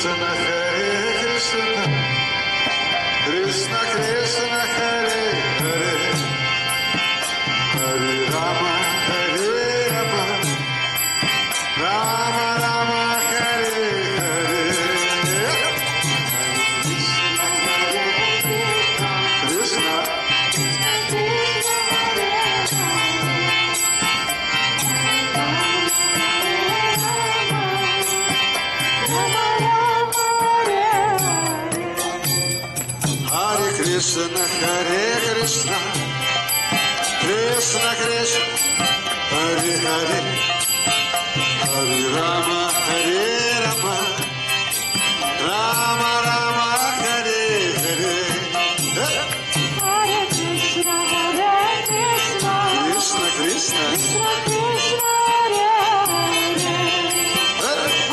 Krishna Hare Krishna Krishna Krishna Hare Hare Hare Rama Hare Rama Rama Rama Hare Hare Krishna Krishna Hare Krishna Krishna Krishna Hare Hare Hare Rama Hare Rama Rama Rama Hare Hare Hare Krishna Hare Krishna Krishna Krishna Krishna Krishna Hare Hare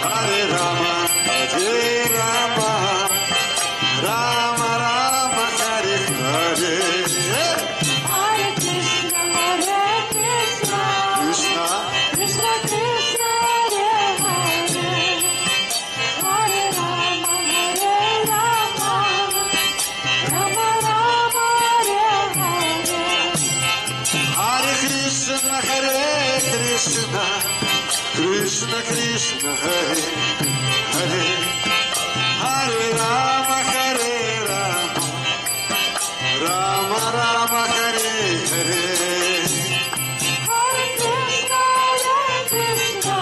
Hare Rama Rama Rama Rama Rama Hare Hare Hare Krishna Hare Krishna Krishna Krishna Hare Hare Hare Rama Hare Rama Rama Rama Hare Hare Hare Krishna Hare Krishna Krishna Krishna Krishna Hare Hare Hare Rama Hare Rama Rama Rama Hare Hare Hare Krishna Hare Krishna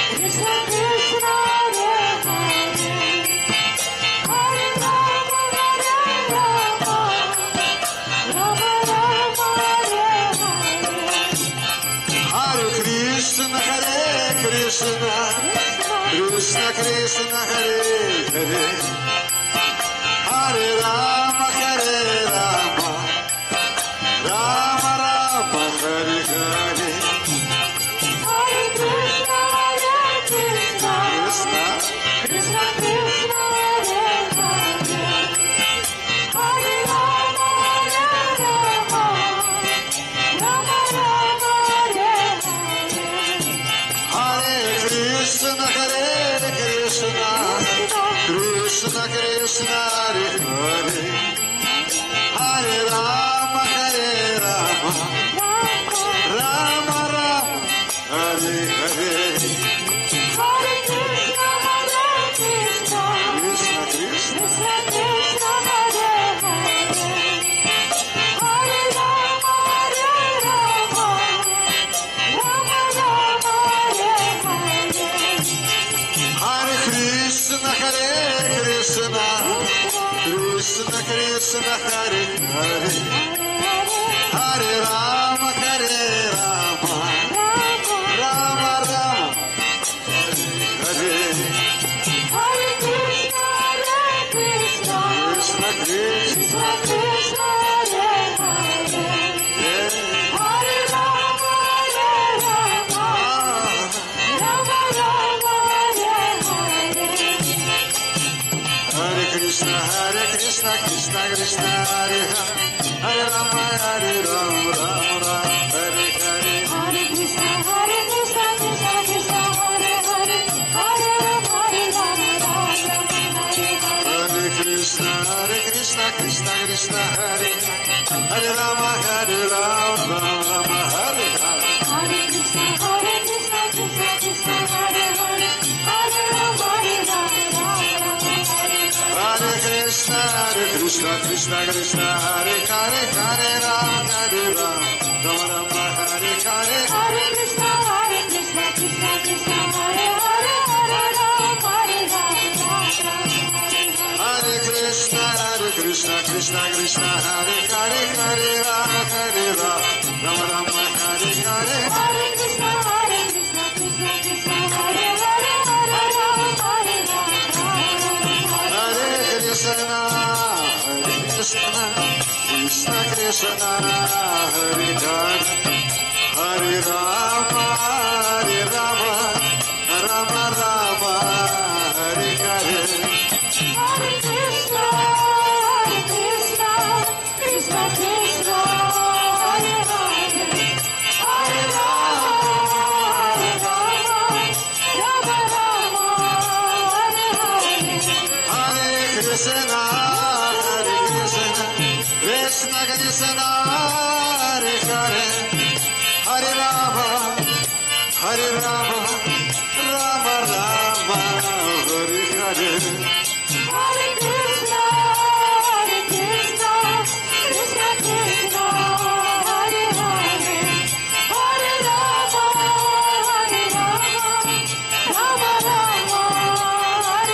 Krishna Krishna Hare Hare Hare Rama Hare Rama Rama Rama Hare Hare Hare Krishna Hare Krishna Krishna Krishna Krishna Hare Hare Hare Rama Hare Rama Rama Rama Hare Hare Hare Krishna Hare Krishna Krishna Krishna Hare Hare Hare Rama Hare Rama Rama Rama Hare Hare Hare Krishna Hare Krishna Krishna Krishna Krishna Hare Hare Hare Rama Hare Rama Rama Rama Hare Hare Hare Krishna Hare Krishna Krishna Krishna Hare Hare Hare Rama Hare Rama Rama Rama Hare Hare Hare Krishna Hare Krishna Krishna Krishna Krishna Krishna Hare Hare Hare Rama Hare Rama Rama Rama Hare Hare Hare Krishna Hare Krishna Krishna Krishna Hare Hare Hare Rama Hare Rama Rama Rama Hare Hare Krishna Hare Krishna Krishna Krishna Krishna Krishna Hare Hare Hare Rama Hare Rama Rama Rama Hare Hare Hare Krishna Krishna Krishna Hare Hare Hare Rama Hare Rama Rama Rama Hare Hare Hare Krishna Krishna Krishna Hare Hare Hare Rama Hare Rama Rama Rama Hare Hare Hare Krishna Krishna Krishna Hare Hare Rama Hare Rama Rama Hare Hare Hare Krishna Krishna Krishna Hare Hare Hare Rama Hare Rama Rama Rama Hare Hare Hare Krishna Krishna Krishna Hare Hare Hare Rama Hare Rama Rama Rama Hare Hare Hare Krishna Krishna Krishna Hare Hare Hare Rama Hare Rama Rama Rama Hare Hare Hare Krishna Krishna Krishna Hare Hare Hare Rama Hare Rama Rama Rama Hare Hare Hare Krishna Krishna Krishna Hare Hare Hare Rama Hare Rama Hare Krishna Krishna Krishna Hare Hare Hare Rama Rama Rama Rama, Hare Hare. Hare Krishna, Krishna Krishna, Hare Hare, Hare Rama, Rama Rama, Hare Hare. Hare Krishna, Krishna Krishna, Hare Hare, Hare Rama, Rama Rama, Hare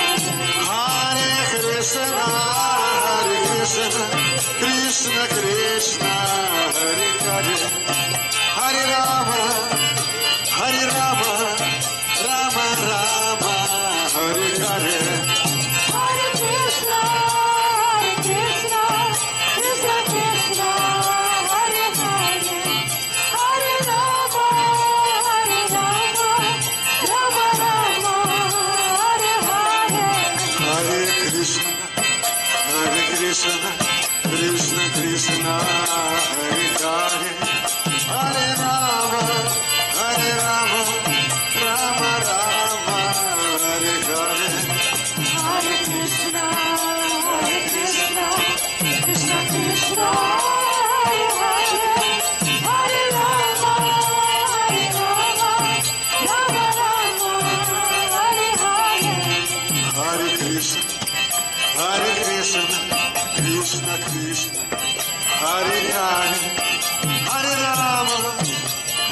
Hare. Hare Krishna, Krishna Krishna, Hare Hare, Hare Rama, Rama Rama, Hare Hare. Hare Krishna, Krishna Krishna, Hare Hare, Hare Rama, Rama Rama, Hare Hare. Hare Krishna, Krishna Krishna, Hare Hare, Hare Rama, Rama Rama, Hare Hare. Hare Krishna, Krishna Krishna, Hare Hare, Hare Rama,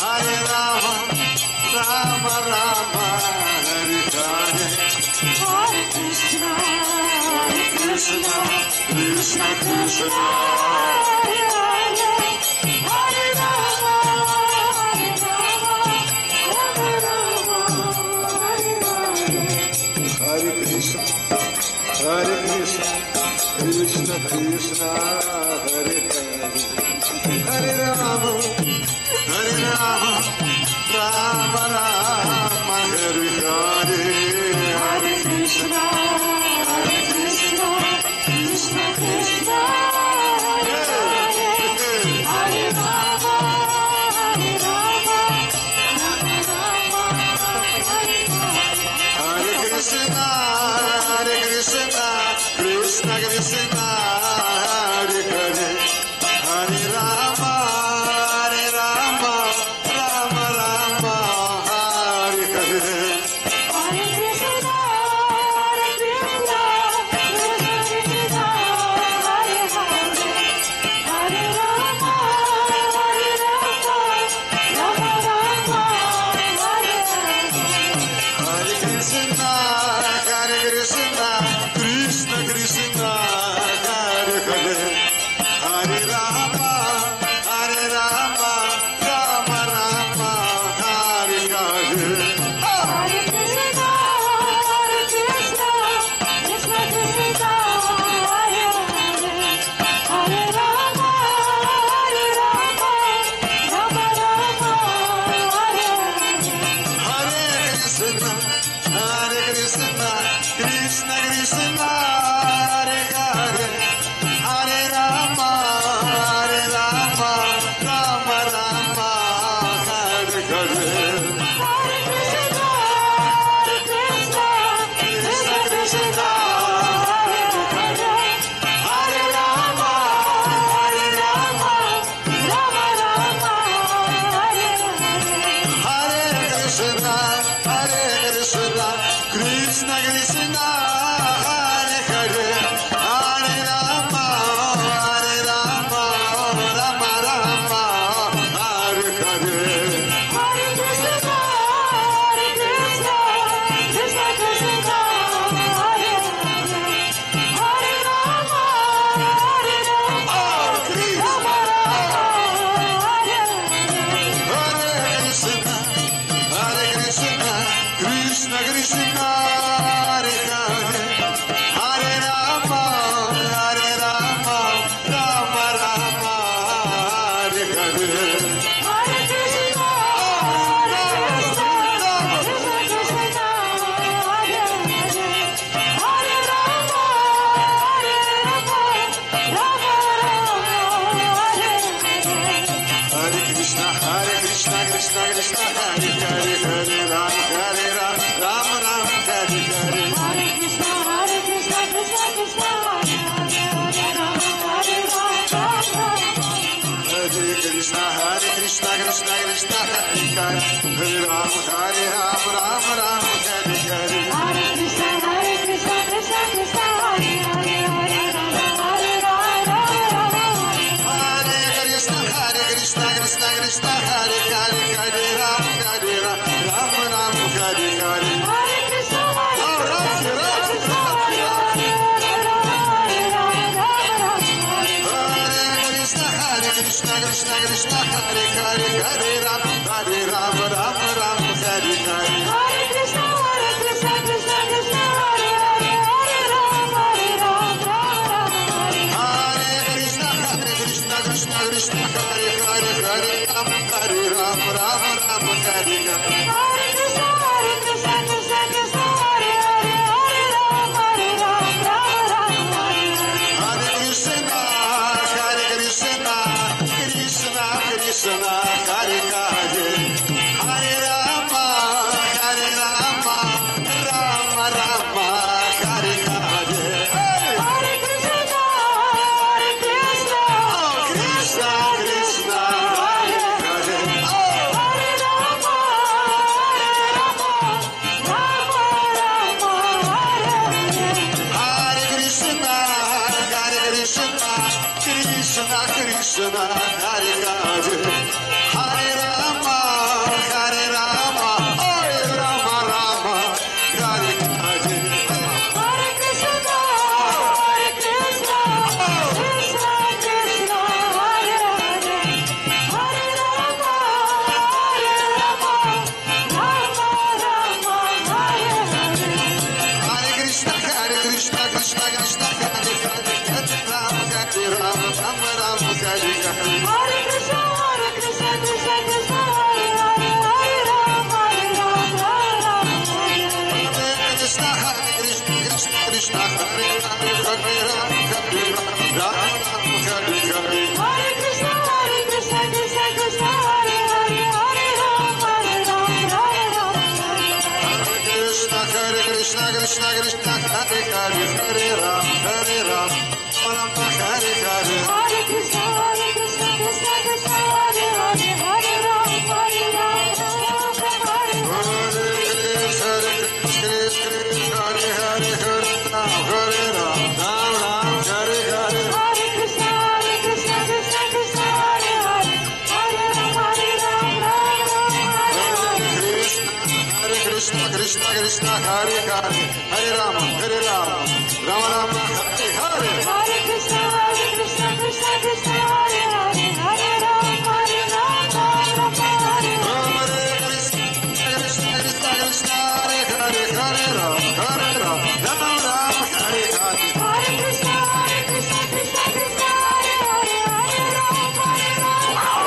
Rama Rama, Hare Hare. Hare Krishna, Krishna Krishna, Hare Hare, Hare Rama, Rama Rama, Hare Hare. Hare Krishna, Krishna Krishna, Hare Hare, Hare Rama, Rama Rama, Hare Hare. Hare Krishna, Krishna Krishna, Hare Hare, Hare Rama, Rama Rama, Hare Hare. Hare Krishna, Krishna Krishna, Hare Hare, Hare Rama, Rama Rama, Hare Hare. Hare Krishna, Krishna Krishna, Hare Hare, Hare Rama, Rama Rama, Hare Hare. Hare Krishna, Krishna Krishna, Hare Hare, Hare Rama, Rama Rama, Hare Hare. Hare Krishna, Krishna Krishna, Hare Hare, Hare Rama, Rama Rama, Hare Hare. Hare Krishna, Krishna Krishna, Hare Hare, Hare Rama, Rama Rama, Hare Hare. Hare Krishna, Krishna Krishna, Hare Hare, Hare Rama, Rama Rama, Hare Hare. Hare Krishna, Krishna Krishna, Hare Hare, Hare Rama, Rama Rama, Hare Hare. Hare Krishna, Krishna Krishna, Hare Hare, Hare Rama, Rama Rama, Hare Hare. Hare Krishna, Krishna Krishna, Hare Hare, Hare Rama, Rama Rama, Hare Hare. Hare Krishna, Krishna Krishna, Hare Hare, Hare Rama, Rama Hare Hare. Krishna Krishna, Hare Hare, Hare Rama, Rama Rama, Hare Hare. Hare Krishna, Krishna Krishna, Krishna Krishna Hare Hare Hare Ram Ram Ram Hare Hare Hare Krishna Krishna Krishna Hare Hare Hare Rama Hare Rama Hare Krishna Krishna Krishna Hare Hare Hare Ram Hare Ram Ram Ram Hare Hare Hare Krishna Krishna Krishna Hare Hare Hare Rama Hare Rama Hare Krishna Krishna Krishna Hare Hare Hare Ram Hare Ram Ram Ram Hare Hare Hare Krishna Krishna Hare Krishna Krishna Hare Hare Hare Ram Hare Ram Ram Ram Hare Hare Hare Krishna Krishna Krishna Hare Hare Hare Rama Hare Rama Hare Krishna Krishna Krishna Hare Hare Hare Ram Hare Ram Ram Ram Hare Hare Hare Krishna Krishna Krishna Hare Hare Hare Rama Hare Rama Hare Krishna Krishna Krishna Hare Hare Hare Rama Rama Rama Hare Hare Hare Krishna Krishna Krishna Hare Hare Hare Rama Rama Hare Hare Krishna Krishna Krishna Hare Hare Hare Rama Rama Rama Hare Hare Hare Krishna Krishna Krishna Hare Hare Hare Rama Rama Hare Hare Hare Krishna Krishna Krishna Hare Hare Hare Rama Rama Rama Hare Hare Hare Krishna Krishna Krishna Hare Hare Hare Rama Krishna Krishna Hare Hare Hare Rama Rama Hare Hare Hare Krishna Krishna Krishna Hare Hare Hare Rama Krishna Krishna Krishna Hare Hare Hare Ram Rama Hare Hare Hare Krishna Krishna Krishna Hare Hare Hare Rama Hare Hare Hare Hare Ram Hare Hare Hare Krishna Krishna Krishna Hare Hare Hare Rama Hare Krishna Krishna Hare Hare Hare Rama Rama Rama Hare Hare Hare Krishna Krishna Krishna Hare Hare Hare Rama Hare Krishna Krishna Hare Hare Hare Ram Rama Rama Hare Hare Hare Krishna Krishna Krishna Hare Hare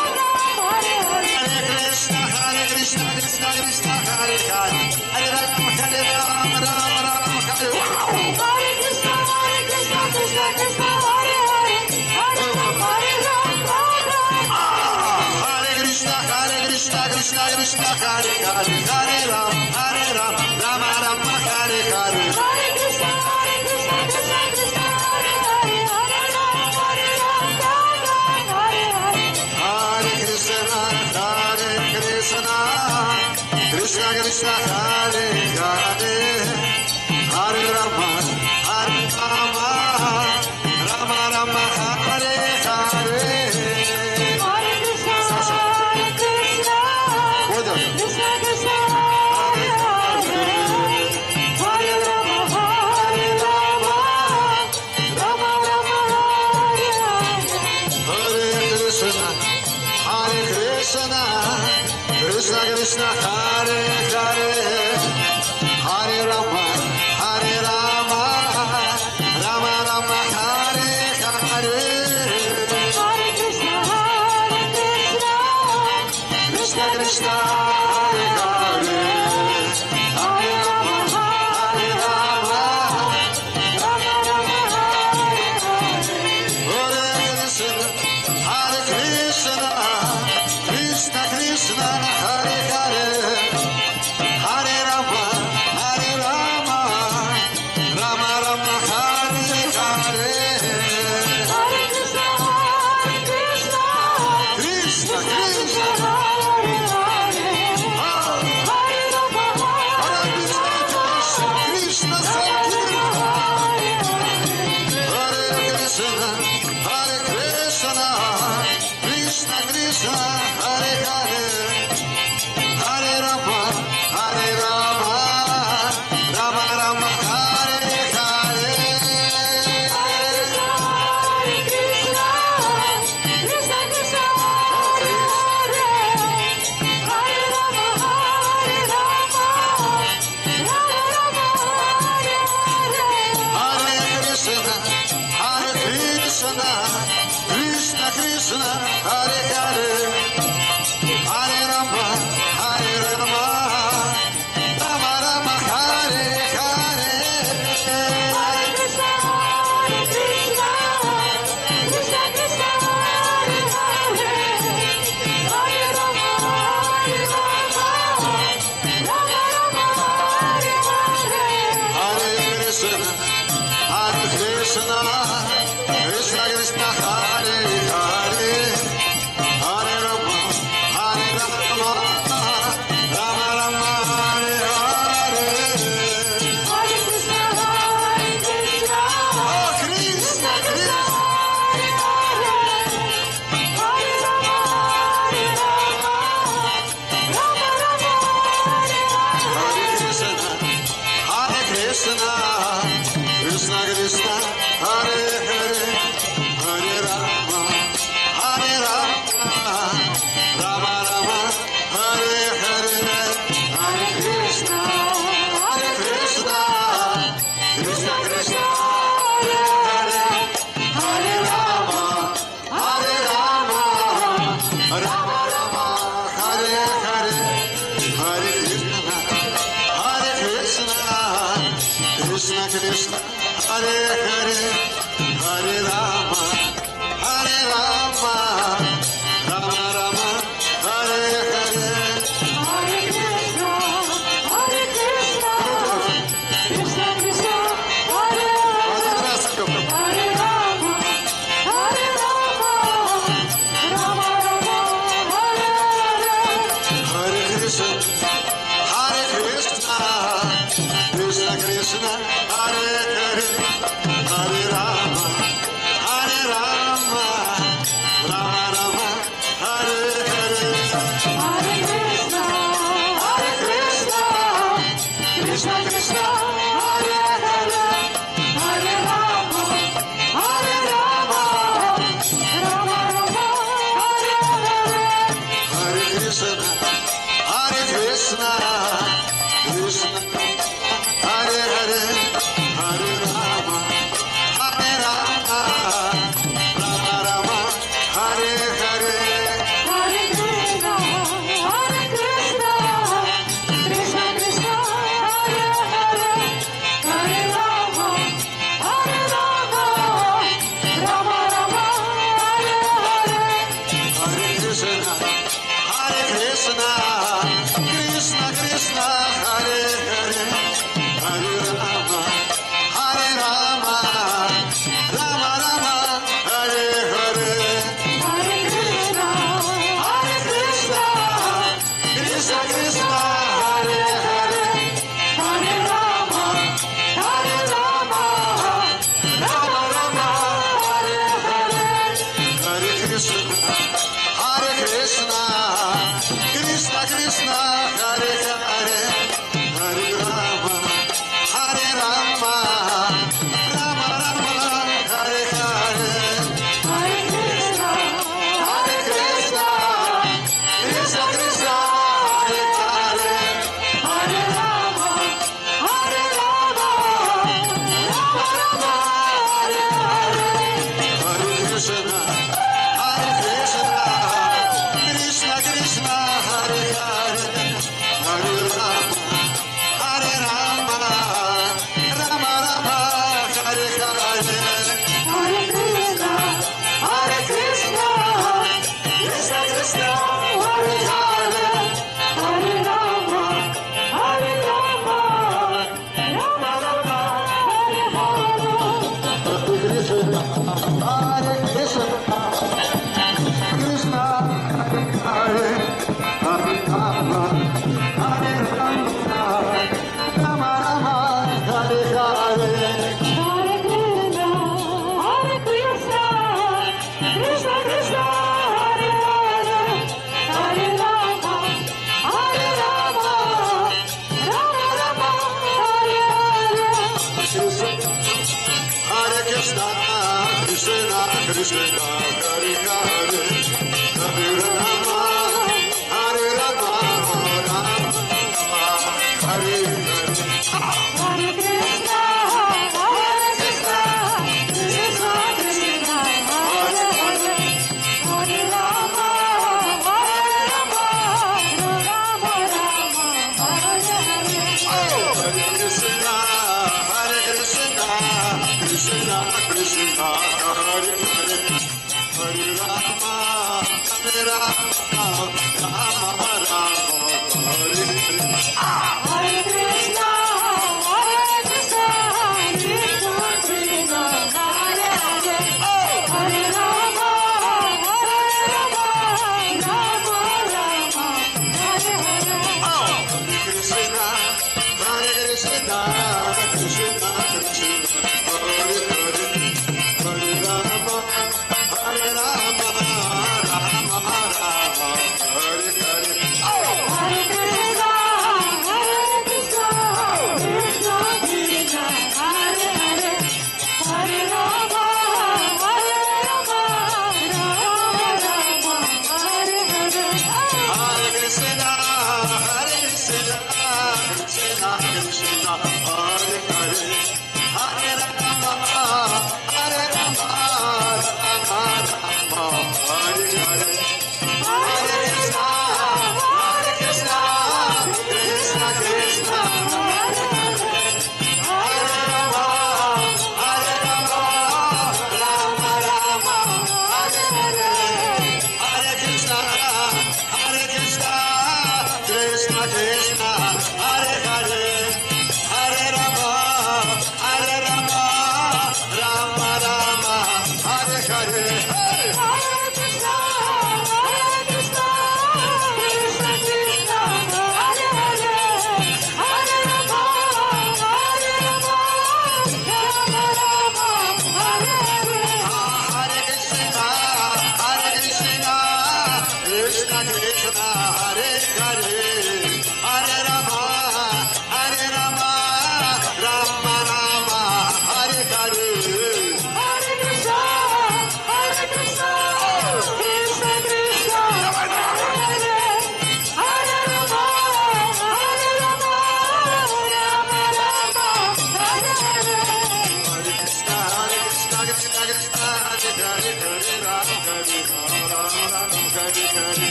Hare Rama Hare Krishna Krishna Krishna Hare Hare Hare Rama Rama Rama Hare Hare Hare Krishna Krishna Krishna Hare Hare Hare Rama Hare Krishna Krishna Krishna Hare Hare Hare Ram Rama Rama Hare Hare Hare Krishna Krishna Krishna Hare Hare Hare Rama Hare Hare Krishna Krishna Krishna Hare Hare Hare Rama Rama Rama Hare Hare Hare Krishna Krishna Krishna Hare Hare Hare Rama Hare Krishna,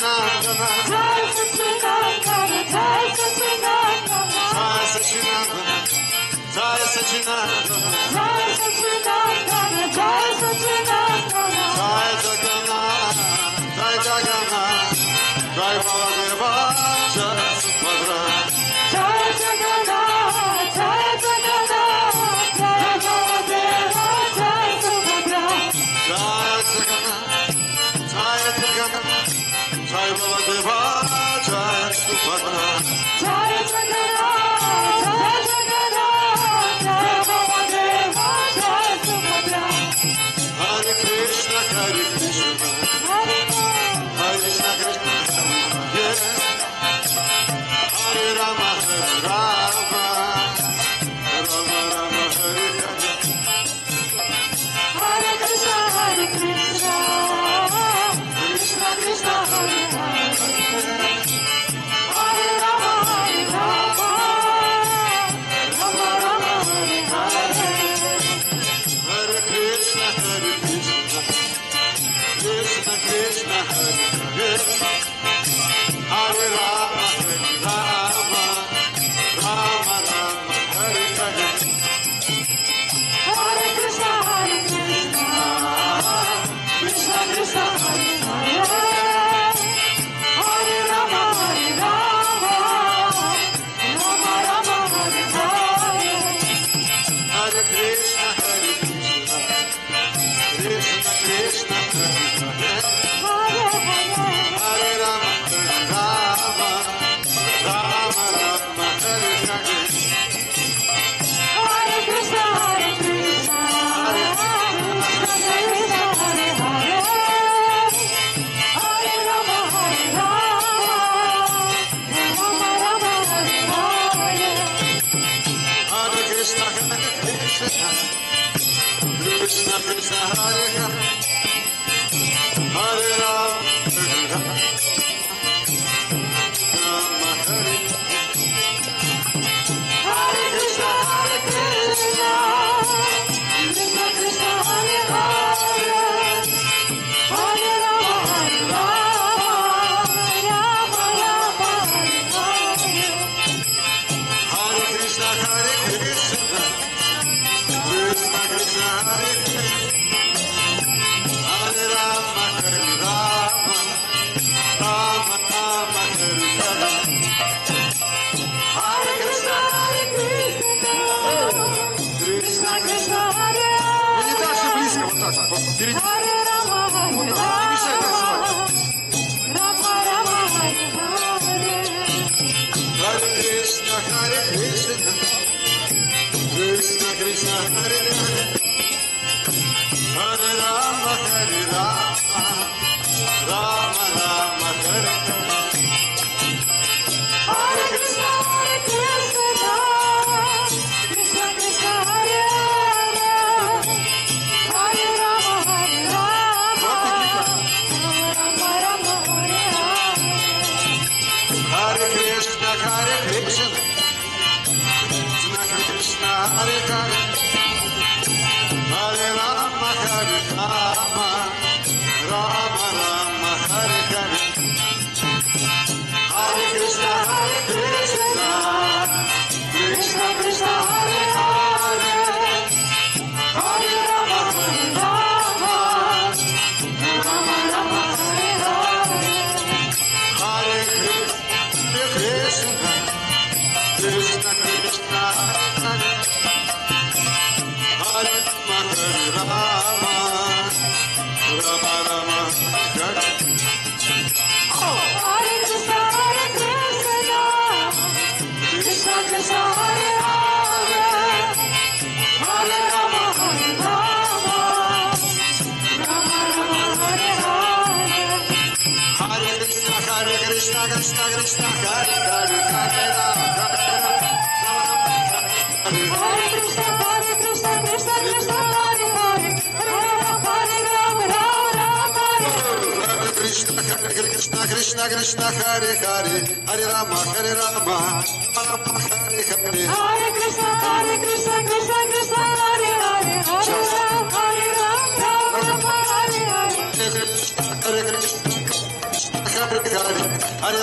Sachinandana, Jai Sachinandana, Jai Sachinandana, Jai Sachinandana, Jai Sachinandana, Jai Sachinandana, Jai Sachinandana, Jai Jagannath, Jai Jagannath, Jai Baladeva, Jai Subhadra, Jai Jagannath, Jai Jagannath, Jai Baladeva, Jai Subhadra, Jai Jagannath, Jai Jagannath, Jai Baladeva, Jai Subhadra, Jai Jagannath, Jai Jagannath, Jai Baladeva, Jai Subhadra, Hare Krishna, Hare Krishna, Hare Rama, Hare Krishna, Krishna, Hare Hare Rama, Hare Rama, Rama Rama, Hare Hare. Hare Krishna, Krishna Krishna, Hare Hare, Hare Rama, Rama Rama, Hare Hare. Hare Krishna, Hare Krishna, Krishna Krishna, Hare Hare, Hare Rama, Hare Rama, Rama Rama, Hare Hare. Hare Krishna, Krishna Krishna, Hare Hare, Hare Rama, Rama Rama, Hare Hare. Hare Krishna, Hare Krishna, Krishna Krishna, Hare Hare, Hare Hare, Hare Rama, Rama, Rama Rama, Hare Hare. Hare Krishna, Krishna Krishna, Hare Hare, Hare Rama, Rama Rama, Hare Hare. Hare Krishna, Krishna Krishna, Hare Hare, Hare Rama, Rama Hare. Hare Krishna, Krishna Krishna, Hare Hare, Hare Rama, Rama Rama, Hare Hare. Hare Krishna, Hare Krishna, Krishna Krishna, Hare Hare, Hare Rama, Hare Rama, Rama Rama, Hare Hare. Hare Krishna, Krishna Krishna, Hare Не так же Hare, близко, вот так, вот впереди. Hare Rama, Вот Hare так, не мешай танцевать. Rama Rama, Hare Hare. Hare Krishna, Hare Krishna, Krishna Krishna, Hare Hare, Hare Rama, Hare Rama, Rama Rama, Hare Hare. Hare Krishna, Krishna Krishna, Hare Hare, Hare Rama, Rama Rama, Hare Hare. Hare Krishna, Hare Krishna, Krishna Krishna, Hare Hare, Hare Rama, Hare Rama, Rama Rama, Hare Hare. Hare Krishna, Hare Krishna, Krishna Krishna, Hare Hare, Hare Rama, Hare Rama, Rama Rama, Hare Hare. Hare Krishna, Krishna Krishna, Hare Hare, Hare Rama, Rama Rama, Hare Hare. Hare Krishna, Krishna Krishna, Hare Hare, Hare Rama, Rama Rama, Hare Hare. Hare Krishna, Krishna Krishna, Hare Hare, Hare Rama, Hare Hare. Hare Krishna, Krishna Krishna, Hare Hare, Hare Rama, Rama Rama, Hare Hare. Krishna, Krishna Krishna, Hare Hare, Hare Rama, Rama Rama, Hare Hare. Hare Krishna, Krishna Krishna, Hare Hare, Hare Rama, Rama Rama, Hare Hare. Hare Krishna, Krishna Krishna, Hare Hare Hare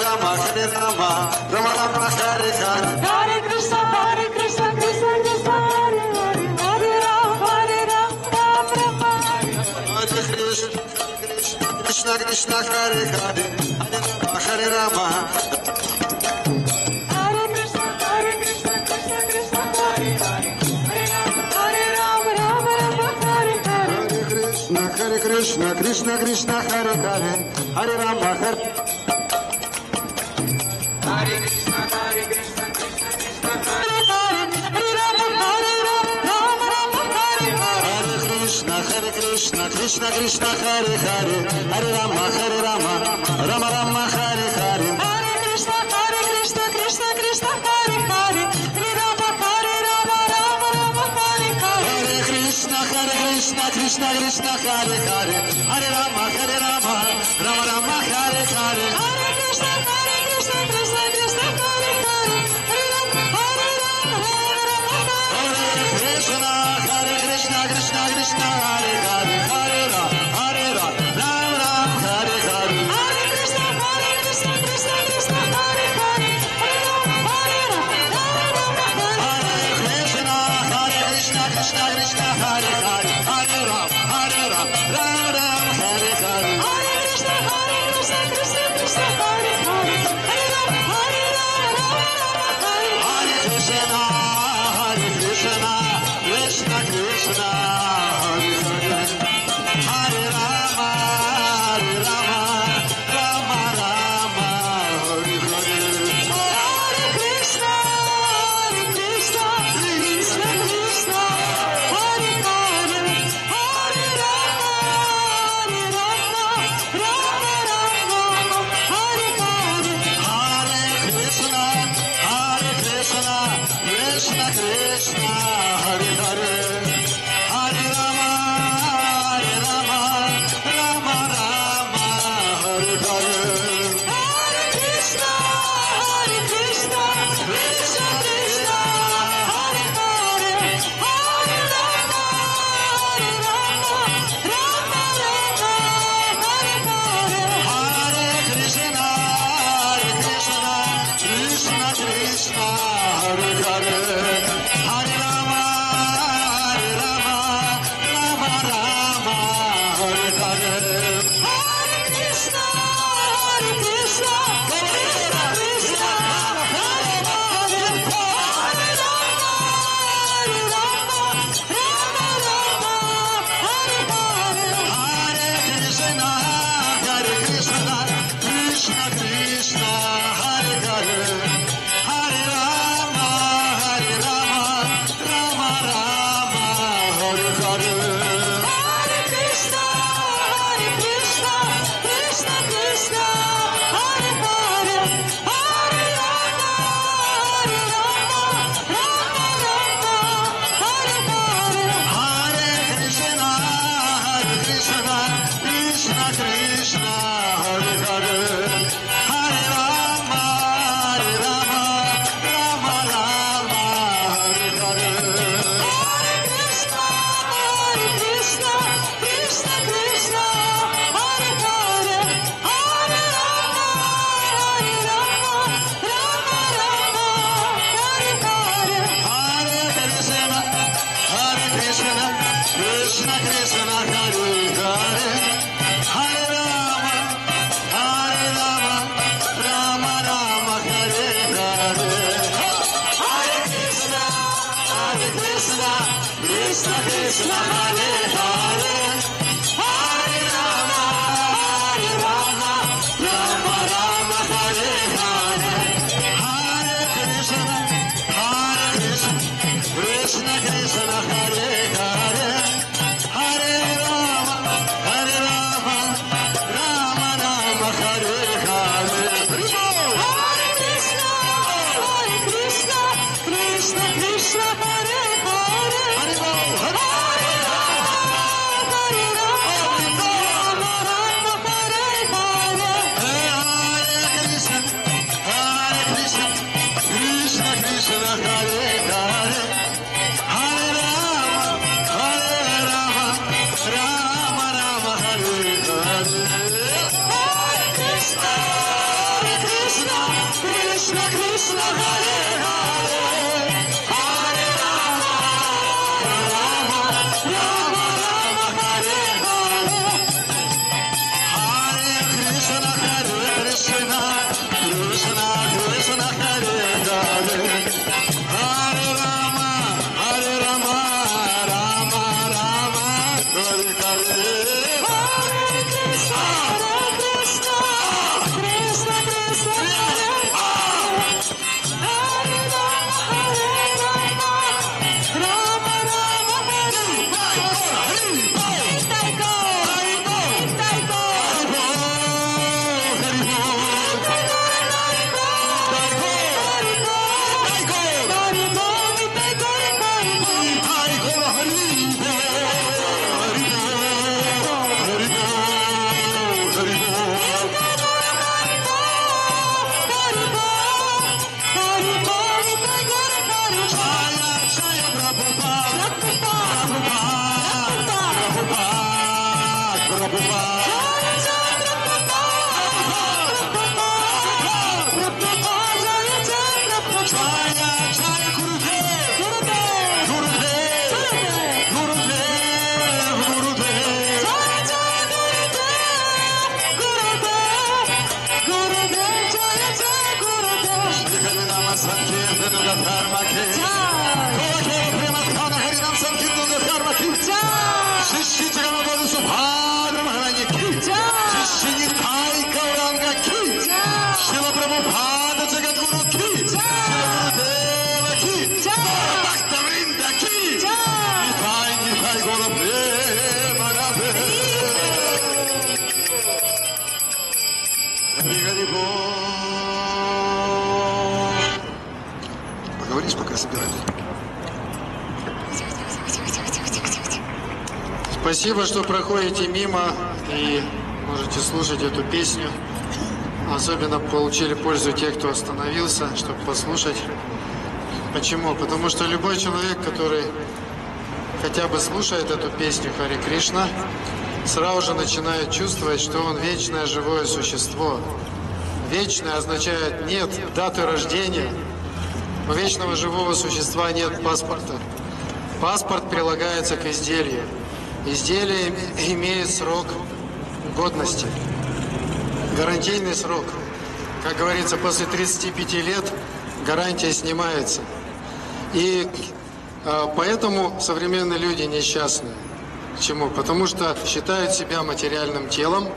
Rama Rama Rama Hare Hare Hare Krishna Krishna Krishna Hare Hare Hare Rama Ram Rama Hare Krishna Krishna Hare Hare Hare Rama Hare Krishna Krishna Krishna Hare Hare Hare Rama Rama Hare Hare Hare Krishna Krishna Krishna Hare Hare Hare Rama Hare Krishna Krishna Krishna Hare Hare Hare Rama Rama Rama Hare Hare Hare Krishna Krishna Krishna Hare Hare Hare Rama Rama Hare Hare Hare Krishna Krishna Krishna Hare Hare Hare Rama Rama Rama Hare Hare Hare Krishna Krishna Krishna Hare Hare Hare Rama Hare Krishna Krishna Krishna Hare Hare Hare Rama Ram Ram Hare Hare Hare Krishna Krishna Hare Hare Hare Rama Hare Krishna Krishna Krishna Hare Hare Hare Ram Ram Hare Hare Hare Krishna Krishna Hare Hare Hare Rama Hare Krishna Krishna Krishna Hare Hare Hare Rama Rama Rama Hare Hare Hare Krishna Krishna Krishna Hare Hare Hare Rama Rama Hare Hare Hare Krishna Krishna Krishna Hare Hare Hare Rama Rama Rama Hare Hare Hare Krishna Krishna Krishna Hare Hare Hare Rama Rama Hare Hare Hare Krishna Krishna Krishna Hare Hare Hare Rama Rama Rama Hare Hare Hare Krishna Krishna Krishna Hare Hare Hare Rama Rama Hare Hare Hare Krishna Krishna Krishna Hare Hare Hare Rama Rama Rama Hare Hare Hare Krishna Krishna Krishna Hare Hare Hare Rama Rama Hare Hare Hare Krishna Krishna Krishna Hare Hare Hare Rama Rama Rama Hare Hare Hare Krishna Krishna Krishna Hare Hare Hare Rama Rama Hare Hare Hare Krishna Krishna Krishna Hare Hare Hare Rama Rama Rama Hare Hare Hare Krishna Krishna Krishna Hare Hare Hare Rama Rama Rama Hare Hare Hare Krishna Krishna Krishna Hare Hare Hare Rama Rama Rama Hare Hare Hare Krishna Krishna Krishna Hare Hare Hare Rama Krishna Krishna Hare Hare Hare Rama Rama Rama Rama Hare Hare Hare Krishna Krishna Krishna Hare Hare Hare Rama Rama Rama Hare Hare Поговоришь, пока собирали. Спасибо, что проходите мимо и можете слушать эту песню. Особенно получили пользу те, кто остановился, чтобы послушать. Почему? Потому что любой человек, который хотя бы слушает эту песню Харе Кришна, сразу же начинает чувствовать, что он вечное живое существо. Вечное означает нет даты рождения. У вечного живого существа нет паспорта. Паспорт прилагается к изделию. Изделие имеет срок годности, гарантийный срок. Как говорится, после 35 лет гарантия снимается. И поэтому современные люди несчастны. Почему? Потому что считают себя материальным телом,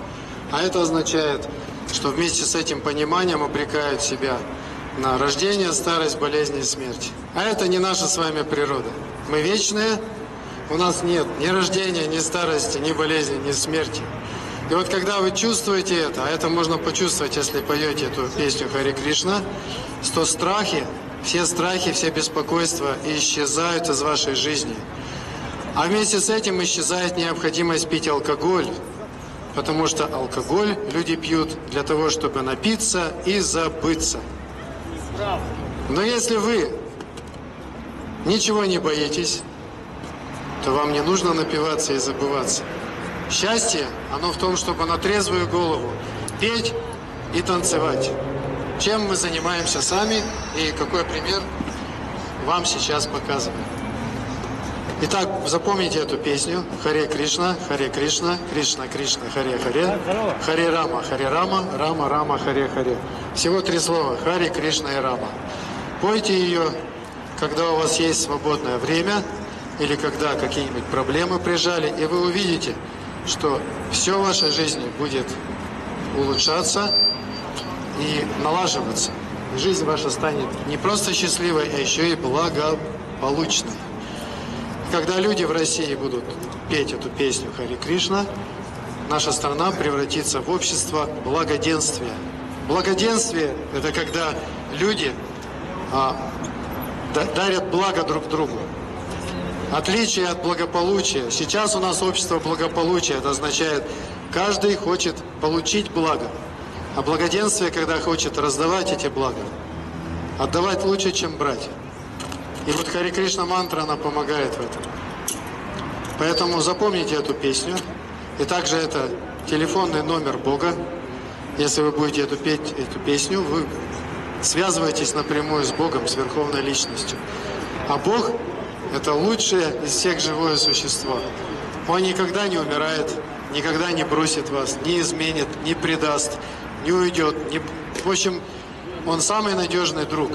а это означает, что вместе с этим пониманием обрекают себя на рождение, старость, болезнь и смерть. А это не наша с вами природа. Мы вечные, у нас нет ни рождения, ни старости, ни болезни, ни смерти. И вот когда вы чувствуете это, а это можно почувствовать, если поете эту песню Харе Кришна, то страхи, все беспокойства исчезают из вашей жизни. А вместе с этим исчезает необходимость пить алкоголь, потому что алкоголь люди пьют для того, чтобы напиться и забыться. Но если вы ничего не боитесь, то вам не нужно напиваться и забываться. Счастье, оно в том, чтобы на трезвую голову петь и танцевать. Чем мы занимаемся сами и какой пример вам сейчас показываем. Итак, запомните эту песню. Харе Кришна, Кришна Кришна, Харе Харе, Харе Рама, Рама Рама, Харе Харе. Всего 3 слова. Харе Кришна и Рама. Пойте ее, когда у вас есть свободное время или когда какие-нибудь проблемы прижали, и вы увидите, что все в вашей жизни будет улучшаться и налаживаться. И жизнь ваша станет не просто счастливой, а еще и благополучной. Когда люди в России будут петь эту песню Харе Кришна, наша страна превратится в общество благоденствия. Благоденствие – это когда люди дарят благо друг другу. Отличие от благополучия. Сейчас у нас общество благополучия. Это означает, каждый хочет получить благо. А благоденствие, когда хочет раздавать эти блага. Отдавать лучше, чем брать. И вот Харе Кришна мантра, она помогает в этом. Поэтому запомните эту песню. И также это телефонный номер Бога. Если вы будете петь эту песню, вы связывайтесь напрямую с Богом, с Верховной Личностью. А Бог – это лучшее из всех живое существо. Он никогда не умирает, никогда не бросит вас, не изменит, не предаст, не уйдет. В общем, Он самый надежный друг.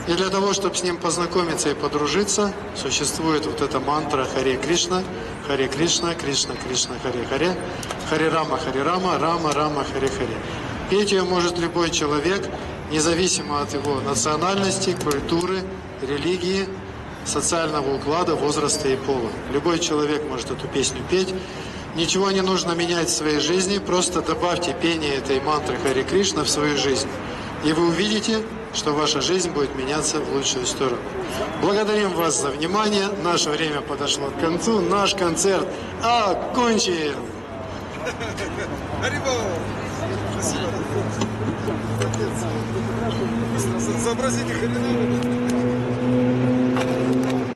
И для того, чтобы с Ним познакомиться и подружиться, существует вот эта мантра Харе Кришна, Кришна, Кришна, Харе Харе, Харе Рама, Рама, Рама, Харе Харе. Петь ее может любой человек, независимо от его национальности, культуры, религии, социального уклада, возраста и пола. Любой человек может эту песню петь. Ничего не нужно менять в своей жизни, просто добавьте пение этой мантры Харе Кришна в свою жизнь. И вы увидите, что ваша жизнь будет меняться в лучшую сторону. Благодарим вас за внимание. Наше время подошло к концу. Наш концерт окончен. Спасибо. Сообразите,